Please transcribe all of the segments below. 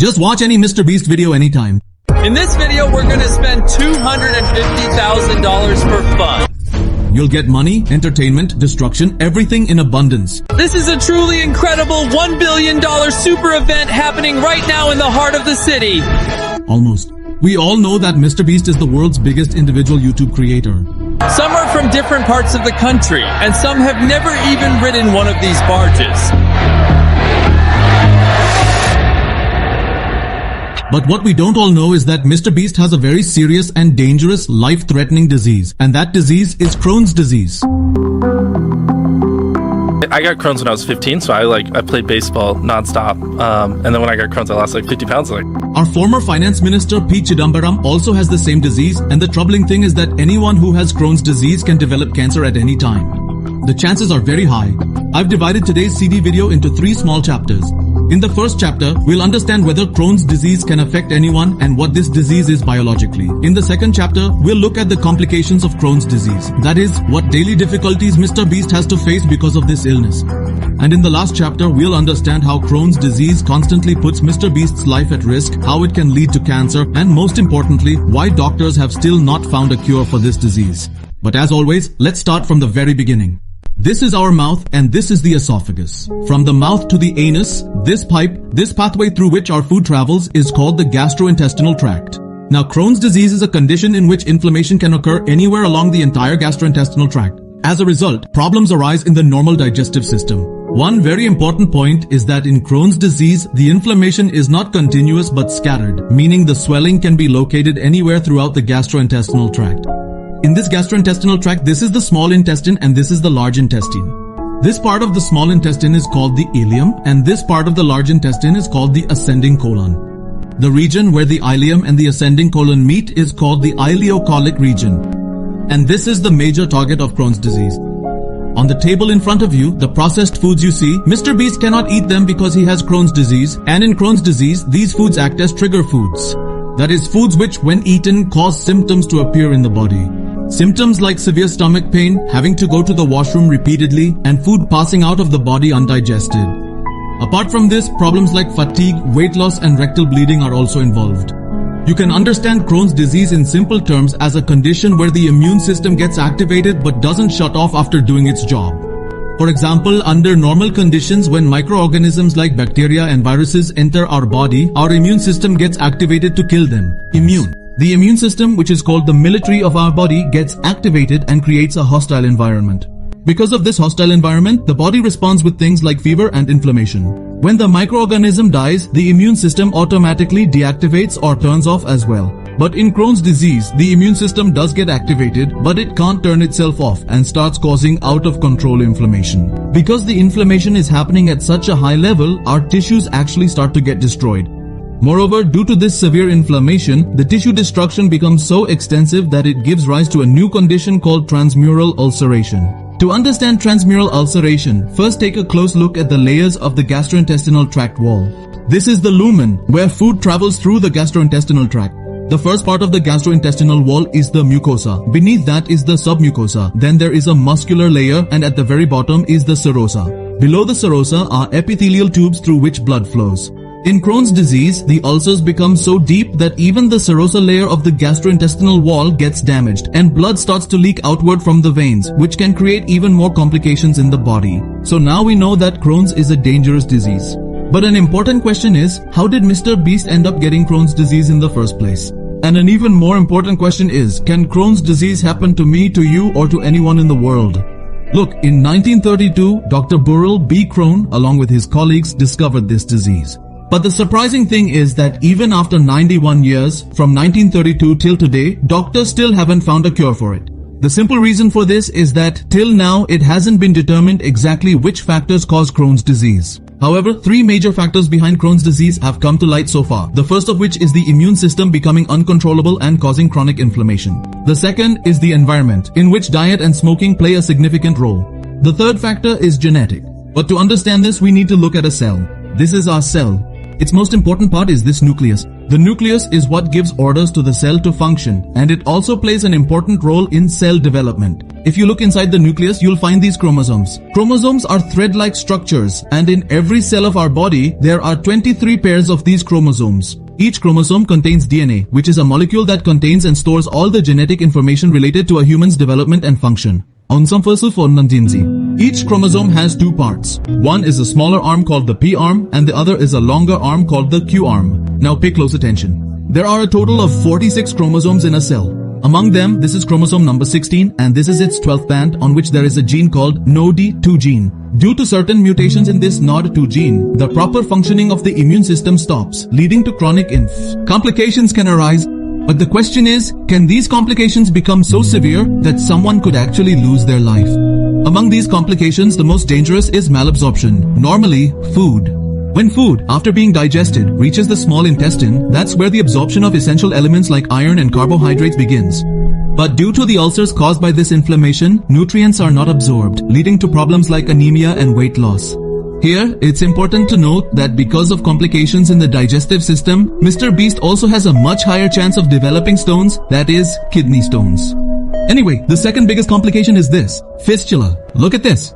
Just watch any MrBeast video anytime. In this video, we're gonna spend $250,000 for fun. You'll get money, entertainment, destruction, everything in abundance. This is a truly incredible $1 billion super event happening right now in the heart of the city. Almost. We all know that MrBeast is the world's biggest individual YouTube creator. Some are from different parts of the country, and some have never even ridden one of these barges. But what we don't all know is that MrBeast has a very serious and dangerous life-threatening disease, and that disease is Crohn's disease. I got Crohn's when I was 15, so I played baseball nonstop. And then when I got Crohn's, I lost like 50 pounds. Our former finance minister P. Chidambaram also has the same disease, and the troubling thing is that anyone who has Crohn's disease can develop cancer at any time. The chances are very high. I've divided today's CD video into 3 small chapters. In the first chapter, we'll understand whether Crohn's disease can affect anyone and what this disease is biologically. In the second chapter, we'll look at the complications of Crohn's disease. That is, what daily difficulties MrBeast has to face because of this illness. And in the last chapter, we'll understand how Crohn's disease constantly puts MrBeast's life at risk, how it can lead to cancer, and most importantly, why doctors have still not found a cure for this disease. But as always, let's start from the very beginning. This is our mouth and this is the esophagus. From the mouth to the anus, this pipe, this pathway through which our food travels is called the gastrointestinal tract. Now, Crohn's disease is a condition in which inflammation can occur anywhere along the entire gastrointestinal tract. As a result, problems arise in the normal digestive system. One very important point is that in Crohn's disease, the inflammation is not continuous but scattered, meaning the swelling can be located anywhere throughout the gastrointestinal tract. In this gastrointestinal tract, this is the small intestine and this is the large intestine. This part of the small intestine is called the ileum and this part of the large intestine is called the ascending colon. The region where the ileum and the ascending colon meet is called the ileocolic region. And this is the major target of Crohn's disease. On the table in front of you, the processed foods you see, MrBeast cannot eat them because he has Crohn's disease, and in Crohn's disease, these foods act as trigger foods. That is, foods which, when eaten, cause symptoms to appear in the body. Symptoms like severe stomach pain, having to go to the washroom repeatedly, and food passing out of the body undigested. Apart from this, problems like fatigue, weight loss, and rectal bleeding are also involved. You can understand Crohn's disease in simple terms as a condition where the immune system gets activated but doesn't shut off after doing its job. For example, under normal conditions, when microorganisms like bacteria and viruses enter our body, our immune system gets activated to kill them. The immune system, which is called the military of our body, gets activated and creates a hostile environment. Because of this hostile environment, the body responds with things like fever and inflammation. When the microorganism dies, the immune system automatically deactivates or turns off as well. But in Crohn's disease, the immune system does get activated, but it can't turn itself off and starts causing out-of-control inflammation. Because the inflammation is happening at such a high level, our tissues actually start to get destroyed. Moreover, due to this severe inflammation, the tissue destruction becomes so extensive that it gives rise to a new condition called transmural ulceration. To understand transmural ulceration, first take a close look at the layers of the gastrointestinal tract wall. This is the lumen, where food travels through the gastrointestinal tract. The first part of the gastrointestinal wall is the mucosa. Beneath that is the submucosa. Then there is a muscular layer, and at the very bottom is the serosa. Below the serosa are epithelial tubes through which blood flows. In Crohn's disease, the ulcers become so deep that even the serosa layer of the gastrointestinal wall gets damaged and blood starts to leak outward from the veins, which can create even more complications in the body. So now we know that Crohn's is a dangerous disease. But an important question is, how did MrBeast end up getting Crohn's disease in the first place? And an even more important question is, can Crohn's disease happen to me, to you, or to anyone in the world? Look, in 1932, Dr. Burrell B. Crohn, along with his colleagues, discovered this disease. But the surprising thing is that even after 91 years, from 1932 till today, doctors still haven't found a cure for it. The simple reason for this is that till now it hasn't been determined exactly which factors cause Crohn's disease. However, 3 major factors behind Crohn's disease have come to light so far. The first of which is the immune system becoming uncontrollable and causing chronic inflammation. The second is the environment, in which diet and smoking play a significant role. The third factor is genetic. But to understand this, we need to look at a cell. This is our cell. Its most important part is this nucleus. The nucleus is what gives orders to the cell to function, and it also plays an important role in cell development. If you look inside the nucleus, you'll find these chromosomes. Chromosomes are thread-like structures, and in every cell of our body, there are 23 pairs of these chromosomes. Each chromosome contains DNA, which is a molecule that contains and stores all the genetic information related to a human's development and function. Each chromosome has two parts. One is a smaller arm called the P arm, and the other is a longer arm called the Q arm. Now pay close attention. There are a total of 46 chromosomes in a cell. Among them, this is chromosome number 16, and this is its 12th band, on which there is a gene called NOD2 gene. Due to certain mutations in this NOD2 gene, the proper functioning of the immune system stops, leading to chronic complications can arise. But the question is, can these complications become so severe that someone could actually lose their life? Among these complications, the most dangerous is malabsorption, normally food. When food, after being digested, reaches the small intestine, that's where the absorption of essential elements like iron and carbohydrates begins. But due to the ulcers caused by this inflammation, nutrients are not absorbed, leading to problems like anemia and weight loss. Here, it's important to note that because of complications in the digestive system, MrBeast also has a much higher chance of developing stones, that is, kidney stones. Anyway, the second biggest complication is this, fistula. Look at this.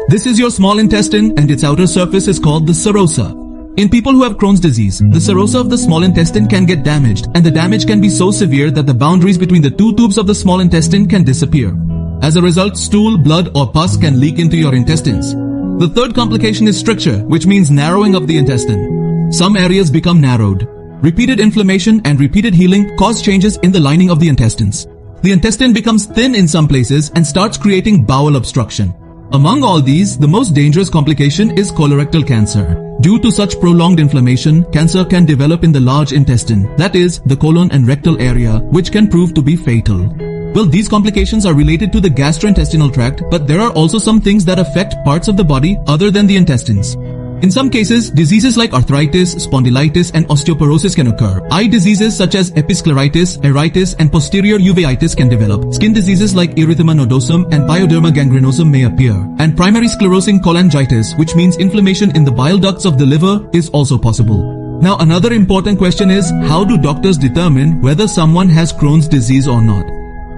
This is your small intestine, and its outer surface is called the serosa. In people who have Crohn's disease, the serosa of the small intestine can get damaged, and the damage can be so severe that the boundaries between the two tubes of the small intestine can disappear. As a result, stool, blood, or pus can leak into your intestines. The third complication is stricture, which means narrowing of the intestine. Some areas become narrowed. Repeated inflammation and repeated healing cause changes in the lining of the intestines. The intestine becomes thin in some places and starts creating bowel obstruction. Among all these, the most dangerous complication is colorectal cancer. Due to such prolonged inflammation, cancer can develop in the large intestine, that is, the colon and rectal area, which can prove to be fatal. Well, these complications are related to the gastrointestinal tract, but there are also some things that affect parts of the body other than the intestines. In some cases, diseases like arthritis, spondylitis, and osteoporosis can occur. Eye diseases such as episcleritis, iritis, and posterior uveitis can develop. Skin diseases like erythema nodosum and pyoderma gangrenosum may appear. And primary sclerosing cholangitis, which means inflammation in the bile ducts of the liver, is also possible. Now, another important question is, how do doctors determine whether someone has Crohn's disease or not?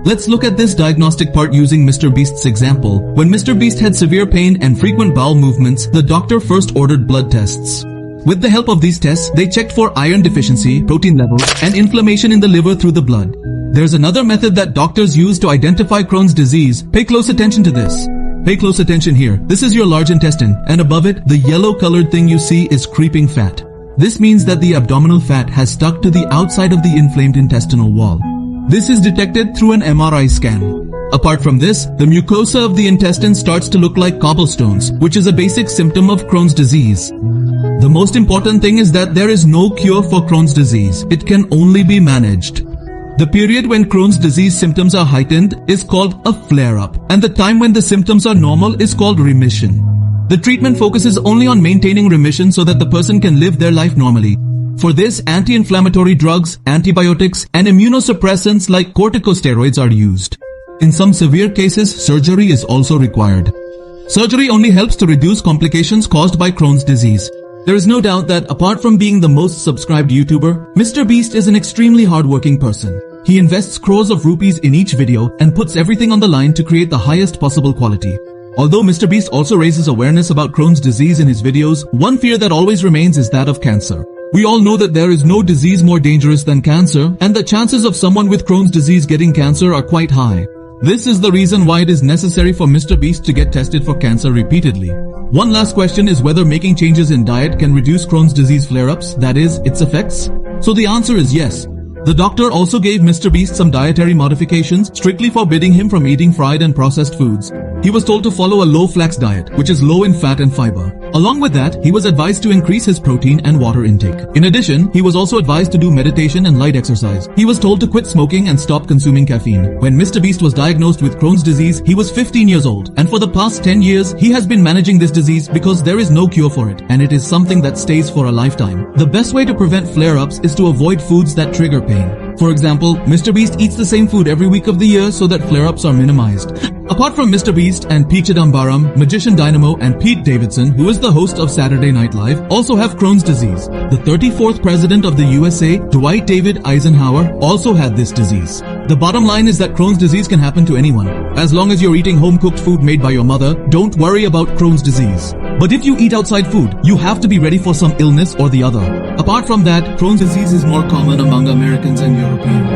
Let's look at this diagnostic part using MrBeast's example. When MrBeast had severe pain and frequent bowel movements, the doctor first ordered blood tests. With the help of these tests, they checked for iron deficiency, protein levels, and inflammation in the liver through the blood. There's another method that doctors use to identify Crohn's disease. Pay close attention to this. Pay close attention here. This is your large intestine, and above it, the yellow-colored thing you see is creeping fat. This means that the abdominal fat has stuck to the outside of the inflamed intestinal wall. This is detected through an MRI scan. Apart from this, the mucosa of the intestine starts to look like cobblestones, which is a basic symptom of Crohn's disease. The most important thing is that there is no cure for Crohn's disease. It can only be managed. The period when Crohn's disease symptoms are heightened is called a flare-up, and the time when the symptoms are normal is called remission. The treatment focuses only on maintaining remission so that the person can live their life normally. For this, anti-inflammatory drugs, antibiotics, and immunosuppressants like corticosteroids are used. In some severe cases, surgery is also required. Surgery only helps to reduce complications caused by Crohn's disease. There is no doubt that apart from being the most subscribed YouTuber, MrBeast is an extremely hardworking person. He invests crores of rupees in each video and puts everything on the line to create the highest possible quality. Although MrBeast also raises awareness about Crohn's disease in his videos, one fear that always remains is that of cancer. We all know that there is no disease more dangerous than cancer, and the chances of someone with Crohn's disease getting cancer are quite high. This is the reason why it is necessary for MrBeast to get tested for cancer repeatedly. One last question is whether making changes in diet can reduce Crohn's disease flare-ups, that is, its effects. So the answer is yes. The doctor also gave MrBeast some dietary modifications, strictly forbidding him from eating fried and processed foods. He was told to follow a low-flax diet, which is low in fat and fiber. Along with that, he was advised to increase his protein and water intake. In addition, he was also advised to do meditation and light exercise. He was told to quit smoking and stop consuming caffeine. When MrBeast was diagnosed with Crohn's disease, he was 15 years old. And for the past 10 years, he has been managing this disease because there is no cure for it. And it is something that stays for a lifetime. The best way to prevent flare-ups is to avoid foods that trigger pain. For example, MrBeast eats the same food every week of the year so that flare-ups are minimized. Apart from MrBeast and P. Chidambaram, Magician Dynamo and Pete Davidson, who is the host of Saturday Night Live, also have Crohn's disease. The 34th president of the USA, Dwight David Eisenhower, also had this disease. The bottom line is that Crohn's disease can happen to anyone. As long as you're eating home-cooked food made by your mother, don't worry about Crohn's disease. But if you eat outside food, you have to be ready for some illness or the other. Apart from that, Crohn's disease is more common among Americans and Europeans.